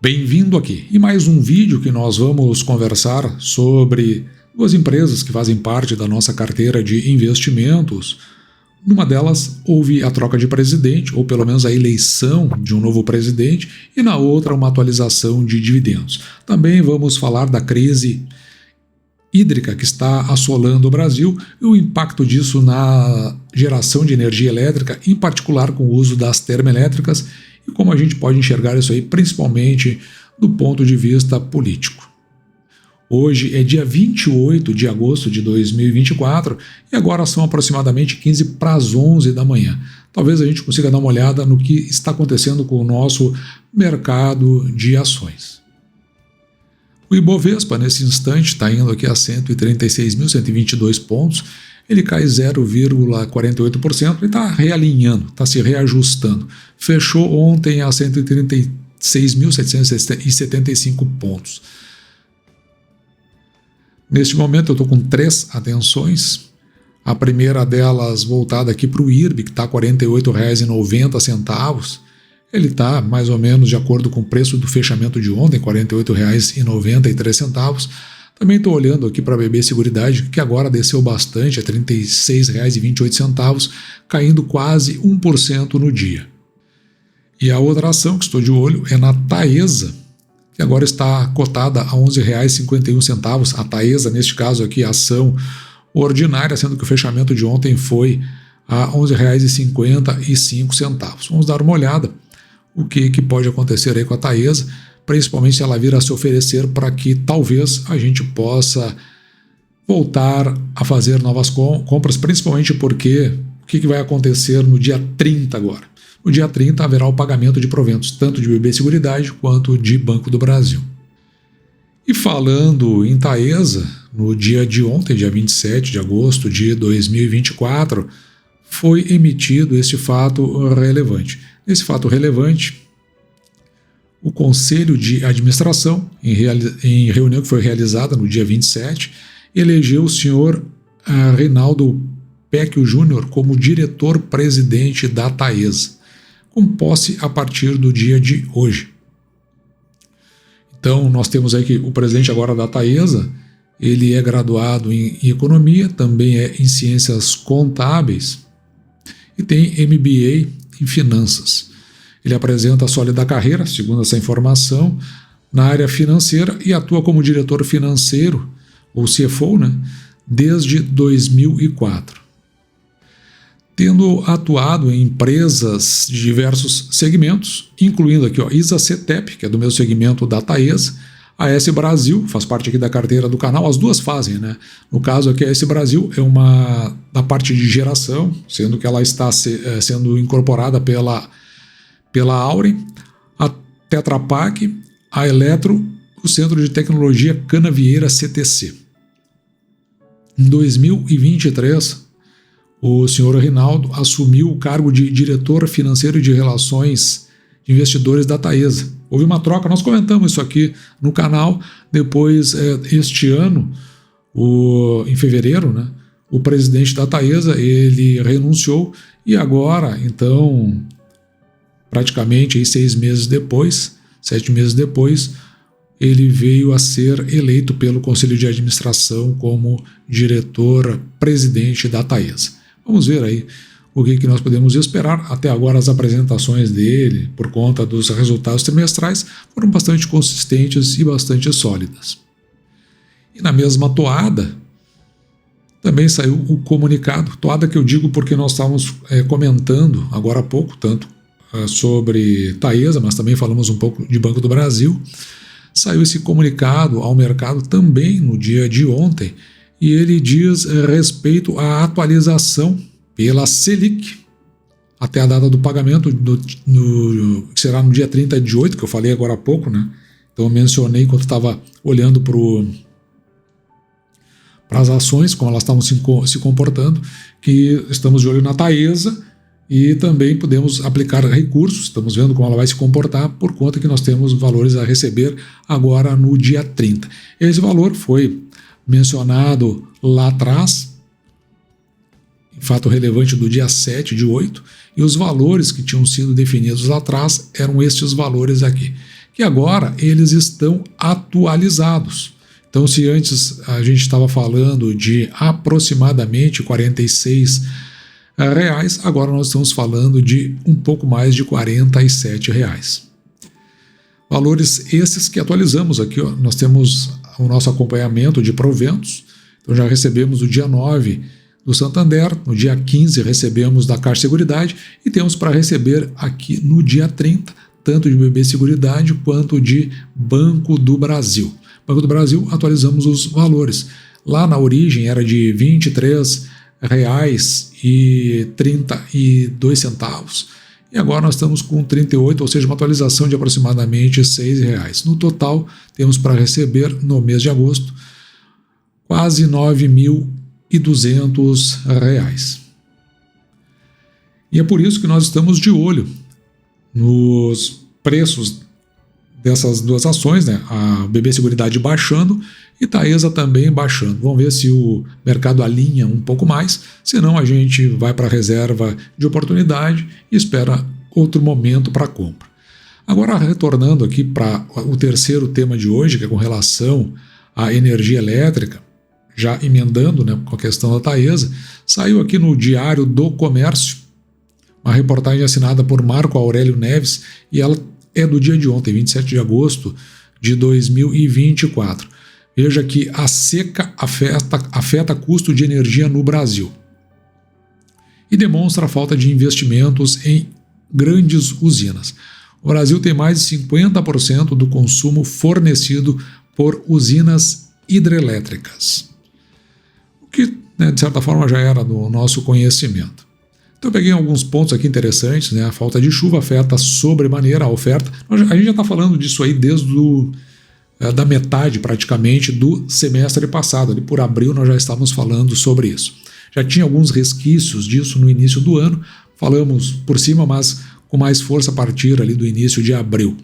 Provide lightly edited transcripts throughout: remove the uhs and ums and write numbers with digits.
Bem-vindo aqui em mais um vídeo que nós vamos conversar sobre duas empresas que fazem parte da nossa carteira de investimentos. Numa delas houve a troca de presidente, ou pelo menos a eleição de um novo presidente, e na outra uma atualização de dividendos. Também vamos falar da crise hídrica que está assolando o Brasil e o impacto disso na geração de energia elétrica, em particular com o uso das termoelétricas, e como a gente pode enxergar isso aí, principalmente do ponto de vista político. Hoje é dia 28 de agosto de 2024 e agora são aproximadamente 15 para as 11 da manhã. Talvez a gente consiga dar uma olhada no que está acontecendo com o nosso mercado de ações. O Ibovespa, nesse instante, está indo aqui a 136.122 pontos, ele cai 0,48% e está realinhando, está se reajustando. Fechou ontem a 136.775 pontos. Neste momento eu estou com 3 atenções. A primeira delas voltada aqui para o IRB, que está R$ 48,90. Ele está mais ou menos de acordo com o preço do fechamento de ontem, R$ 48,93. Também estou olhando aqui para a BB Seguridade, que agora desceu bastante, a R$ 36,28, caindo quase 1% no dia. E a outra ação que estou de olho é na Taesa, que agora está cotada a R$ 11,51. A Taesa, neste caso aqui, a ação ordinária, sendo que o fechamento de ontem foi a R$ 11,55. Vamos dar uma olhada o que pode acontecer aí com a Taesa, principalmente se ela vir a se oferecer para que talvez a gente possa voltar a fazer novas compras, principalmente porque o que vai acontecer no dia 30 agora? No dia 30 haverá o pagamento de proventos, tanto de BB Seguridade quanto de Banco do Brasil. E falando em Taesa, no dia de ontem, dia 27 de agosto de 2024, foi emitido esse fato relevante. Esse fato relevante, o Conselho de Administração, em reunião que foi realizada no dia 27, elegeu o senhor Reinaldo Pecchio Júnior como diretor-presidente da Taesa, com posse a partir do dia de hoje. Então, nós temos aí que o presidente agora da Taesa, ele é graduado em Economia, também é em Ciências Contábeis e tem MBA em Finanças. Ele apresenta a sólida carreira, segundo essa informação, na área financeira e atua como diretor financeiro, ou CFO, desde 2004. Tendo atuado em empresas de diversos segmentos, incluindo aqui ISA-CETEP, que é do meu segmento da Taesa, a S Brasil, faz parte aqui da carteira do canal, as duas fazem, No caso aqui, a S Brasil é uma da parte de geração, sendo que ela está sendo incorporada pela Auren, a Tetra Pak, a Eletro, o Centro de Tecnologia Canavieira CTC. Em 2023, o senhor Reinaldo assumiu o cargo de diretor financeiro e de relações de investidores da Taesa. Houve uma troca, nós comentamos isso aqui no canal. Depois, este ano, em fevereiro, o presidente da Taesa, ele renunciou e agora, então, praticamente aí 6 meses depois, 7 meses depois, ele veio a ser eleito pelo Conselho de Administração como diretor-presidente da Taesa. Vamos ver aí o que nós podemos esperar. Até agora as apresentações dele, por conta dos resultados trimestrais, foram bastante consistentes e bastante sólidas. E na mesma toada, também saiu o comunicado, toada que eu digo porque nós estávamos comentando agora há pouco, tanto sobre Taesa, mas também falamos um pouco de Banco do Brasil. Saiu esse comunicado ao mercado também no dia de ontem, e ele diz respeito à atualização pela Selic, até a data do pagamento, que será no dia 30 de 8, que eu falei agora há pouco, Então eu mencionei enquanto estava olhando para as ações, como elas estavam se comportando, que estamos de olho na Taesa e também podemos aplicar recursos, estamos vendo como ela vai se comportar, por conta que nós temos valores a receber agora no dia 30. Esse valor foi mencionado lá atrás, fato relevante do dia 7 de 8, e os valores que tinham sido definidos lá atrás eram estes valores aqui, que agora eles estão atualizados. Então, se antes a gente estava falando de aproximadamente R$46, agora nós estamos falando de um pouco mais de R$47. Valores esses que atualizamos aqui, ó. Nós temos o nosso acompanhamento de proventos. Então já recebemos no dia 9 do Santander, no dia 15 recebemos da Caixa Seguridade e temos para receber aqui no dia 30, tanto de BB Seguridade quanto de Banco do Brasil. Banco do Brasil, atualizamos os valores. Lá na origem era de R$23,32 e agora nós estamos com 38, ou seja, uma atualização de aproximadamente R$6. No total, temos para receber no mês de agosto quase R$9.200. E é por isso que nós estamos de olho nos preços dessas duas ações, né? A BB Seguridade baixando e Taesa também baixando. Vamos ver se o mercado alinha um pouco mais, senão a gente vai para a reserva de oportunidade e espera outro momento para compra. Agora, retornando aqui para o terceiro tema de hoje, que é com relação à energia elétrica, já emendando, né, com a questão da Taesa, saiu aqui no Diário do Comércio uma reportagem assinada por Marco Aurélio Neves e ela é do dia de ontem, 27 de agosto de 2024. Veja que a seca afeta custo de energia no Brasil e demonstra a falta de investimentos em grandes usinas. O Brasil tem mais de 50% do consumo fornecido por usinas hidrelétricas, o que, né, de certa forma já era do nosso conhecimento. Então eu peguei alguns pontos aqui interessantes, né? A falta de chuva afeta sobremaneira a oferta. A gente já está falando disso aí desde da metade praticamente do semestre passado. Ali por abril nós já estávamos falando sobre isso. Já tinha alguns resquícios disso no início do ano, falamos por cima, mas com mais força a partir ali do início de abril.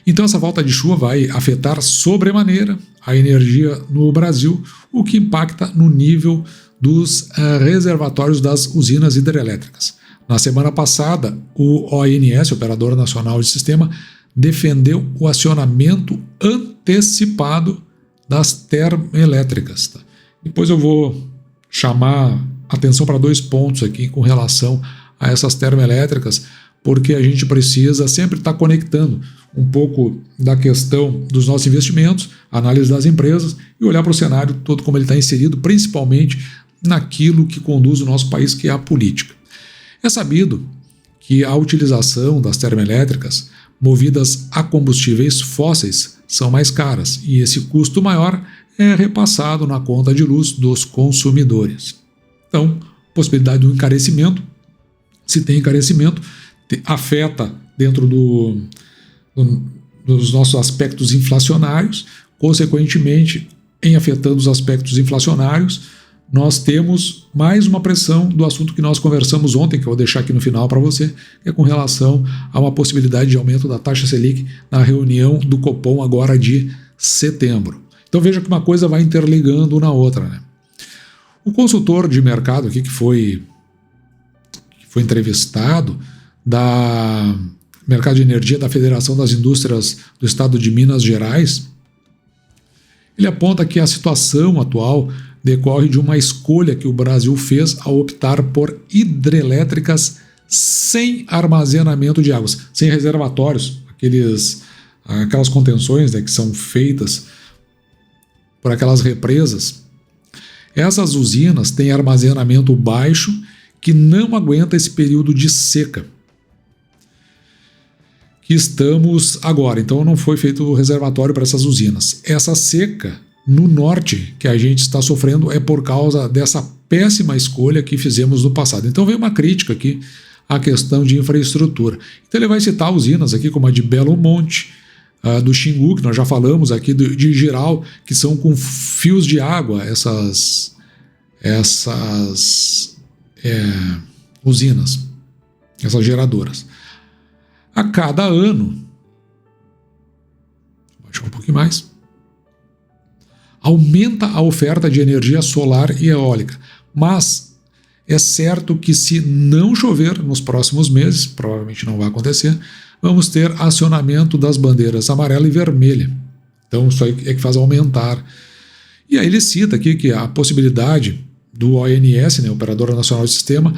Então essa falta de chuva vai afetar sobremaneira a energia no Brasil, o que impacta no nível dos reservatórios das usinas hidrelétricas. Na semana passada, o ONS, Operador Nacional de Sistema, defendeu o acionamento antecipado das termoelétricas. Tá? Depois eu vou chamar atenção para dois pontos aqui com relação a essas termoelétricas, porque a gente precisa sempre estar conectando um pouco da questão dos nossos investimentos, análise das empresas e olhar para o cenário todo como ele está inserido, principalmente naquilo que conduz o nosso país, que é a política. É sabido que a utilização das termoelétricas movidas a combustíveis fósseis são mais caras e esse custo maior é repassado na conta de luz dos consumidores. Então, possibilidade do encarecimento, se tem encarecimento, afeta dentro dos nossos aspectos inflacionários, consequentemente, em afetando os aspectos inflacionários, nós temos mais uma pressão do assunto que nós conversamos ontem, que eu vou deixar aqui no final para você, que é com relação a uma possibilidade de aumento da taxa Selic na reunião do Copom agora de setembro. Então veja que uma coisa vai interligando na outra, né? O consultor de mercado aqui que foi entrevistado da Mercado de Energia da Federação das Indústrias do Estado de Minas Gerais, ele aponta que a situação atual decorre de uma escolha que o Brasil fez ao optar por hidrelétricas sem armazenamento de águas, sem reservatórios, aquelas contenções, né, que são feitas por aquelas represas. Essas usinas têm armazenamento baixo que não aguenta esse período de seca que estamos agora. Então não foi feito o reservatório para essas usinas. Essa seca no norte que a gente está sofrendo é por causa dessa péssima escolha que fizemos no passado. Então vem uma crítica aqui à questão de infraestrutura. Então ele vai citar usinas aqui como a de Belo Monte, do Xingu, que nós já falamos aqui, de Jirau, que são com fios de água, essas usinas, essas geradoras. A cada ano, vou baixar um pouquinho mais, aumenta a oferta de energia solar e eólica, mas é certo que se não chover nos próximos meses, provavelmente não vai acontecer, vamos ter acionamento das bandeiras amarela e vermelha. Então isso aí é que faz aumentar. E aí ele cita aqui que a possibilidade do ONS, né, Operadora Nacional de Sistema,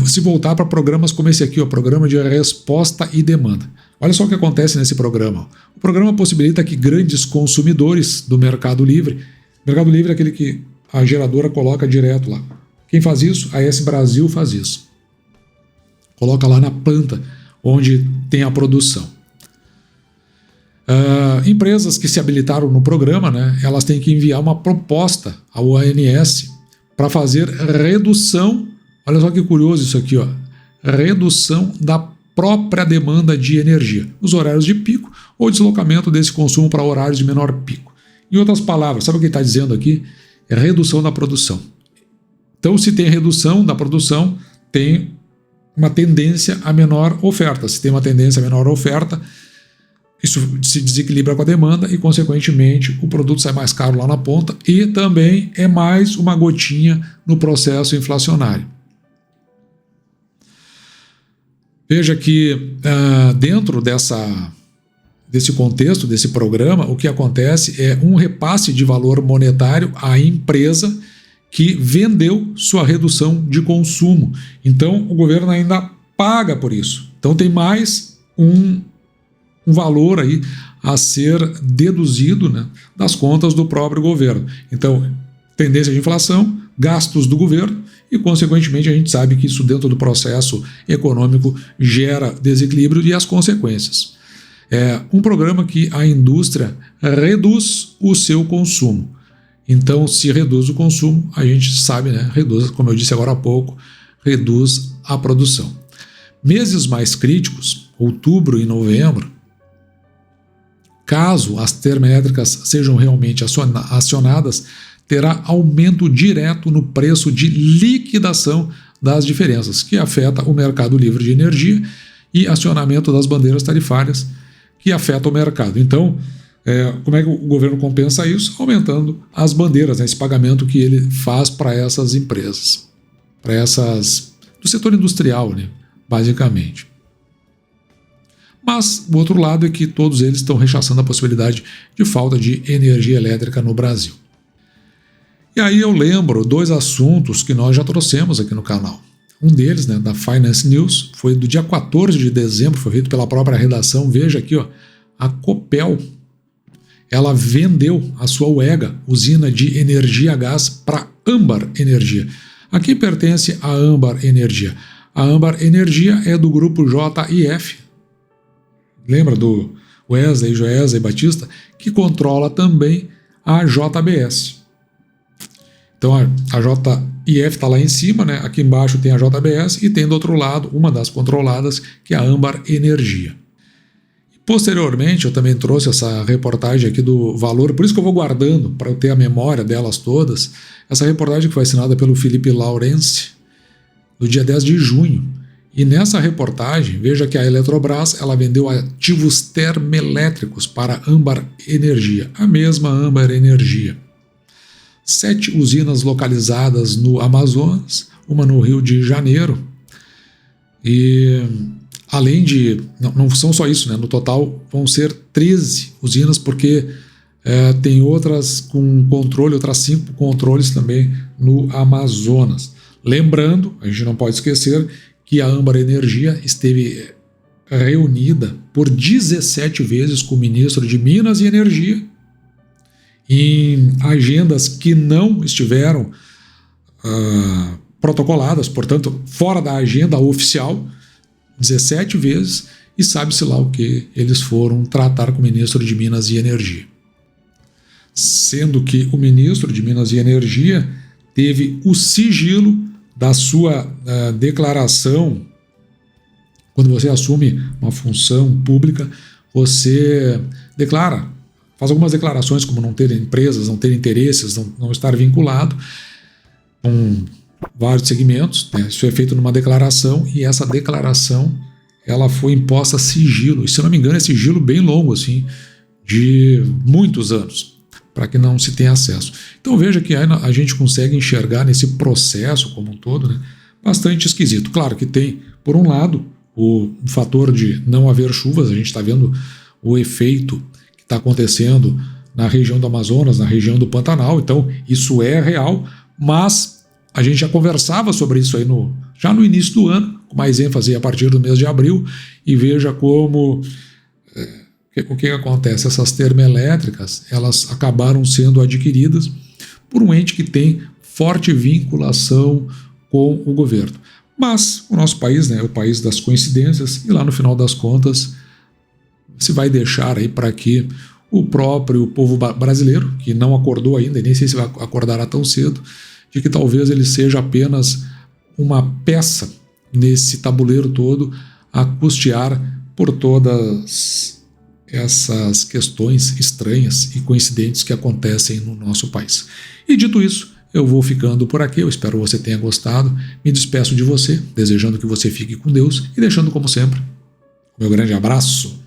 se voltar para programas como esse aqui, o Programa de Resposta e Demanda. Olha só o que acontece nesse programa. O programa possibilita que grandes consumidores do Mercado Livre é aquele que a geradora coloca direto lá. Quem faz isso? A AES Brasil faz isso. Coloca lá na planta onde tem a produção. Empresas que se habilitaram no programa, né, elas têm que enviar uma proposta ao ONS para fazer redução. Olha só que curioso isso aqui, ó. Redução da própria demanda de energia, os horários de pico ou deslocamento desse consumo para horários de menor pico. Em outras palavras, sabe o que ele está dizendo aqui? É redução da produção. Então, se tem redução da produção, tem uma tendência a menor oferta. Se tem uma tendência a menor oferta, isso se desequilibra com a demanda e, consequentemente, o produto sai mais caro lá na ponta e também é mais uma gotinha no processo inflacionário. Veja que dentro desse contexto, desse programa, o que acontece é um repasse de valor monetário à empresa que vendeu sua redução de consumo. Então, o governo ainda paga por isso. Então, tem mais um valor aí a ser deduzido, né, das contas do próprio governo. Então, tendência de inflação, gastos do governo e, consequentemente, a gente sabe que isso dentro do processo econômico gera desequilíbrio e as consequências. É um programa que a indústria reduz o seu consumo. Então, se reduz o consumo, a gente sabe, né, reduz, como eu disse agora há pouco, reduz a produção. Meses mais críticos, outubro e novembro, caso as termoelétricas sejam realmente acionadas, terá aumento direto no preço de liquidação das diferenças, que afeta o mercado livre de energia, e acionamento das bandeiras tarifárias, que afeta o mercado. Então, como é que o governo compensa isso? Aumentando as bandeiras, né, esse pagamento que ele faz para essas empresas, para essas do setor industrial, né, basicamente. Mas, o outro lado é que todos eles estão rechaçando a possibilidade de falta de energia elétrica no Brasil. E aí eu lembro dois assuntos que nós já trouxemos aqui no canal. Um deles, né, da Finance News, foi do dia 14 de dezembro, foi feito pela própria redação. Veja aqui, ó, a Copel, ela vendeu a sua UEGA, usina de energia a gás, para Âmbar Energia. A quem pertence a Âmbar Energia? A Âmbar Energia é do grupo JIF, lembra do Wesley, Joesa e Batista, que controla também a JBS. Então a JIF está lá em cima, né? Aqui embaixo tem a JBS e tem do outro lado uma das controladas, que é a Âmbar Energia. Posteriormente, eu também trouxe essa reportagem aqui do Valor, por isso que eu vou guardando, para eu ter a memória delas todas, essa reportagem que foi assinada pelo Felipe Laurence, no dia 10 de junho. E nessa reportagem, veja que a Eletrobras ela vendeu ativos termoelétricos para a Âmbar Energia, a mesma Âmbar Energia. 7 usinas localizadas no Amazonas, uma no Rio de Janeiro, e além de, não são só isso, né? No total vão ser 13 usinas, porque tem outras com controle, outras 5 controles também no Amazonas. Lembrando, a gente não pode esquecer que a Âmbar Energia esteve reunida por 17 vezes com o ministro de Minas e Energia em agendas que não estiveram protocoladas, portanto, fora da agenda oficial, 17 vezes, e sabe-se lá o que eles foram tratar com o ministro de Minas e Energia. Sendo que o ministro de Minas e Energia teve o sigilo da sua declaração. Quando você assume uma função pública, você declara, faz algumas declarações como não ter empresas, não ter interesses, não estar vinculado com vários segmentos, né? Isso é feito numa declaração, e essa declaração ela foi imposta a sigilo, e se não me engano é sigilo bem longo, assim, de muitos anos, para que não se tenha acesso. Então veja que aí a gente consegue enxergar nesse processo como um todo, né, bastante esquisito. Claro que tem, por um lado, o fator de não haver chuvas. A gente está vendo o efeito que está acontecendo na região do Amazonas, na região do Pantanal, então isso é real, mas a gente já conversava sobre isso aí já no início do ano, com mais ênfase a partir do mês de abril, e veja como o que acontece. Essas termoelétricas, elas acabaram sendo adquiridas por um ente que tem forte vinculação com o governo. Mas o nosso país, né, é o país das coincidências, e lá no final das contas se vai deixar aí para que o próprio povo brasileiro, que não acordou ainda, e nem sei se vai acordar tão cedo, de que talvez ele seja apenas uma peça nesse tabuleiro todo a custear por todas essas questões estranhas e coincidentes que acontecem no nosso país. E dito isso, eu vou ficando por aqui, eu espero que você tenha gostado, me despeço de você, desejando que você fique com Deus e deixando, como sempre, meu grande abraço.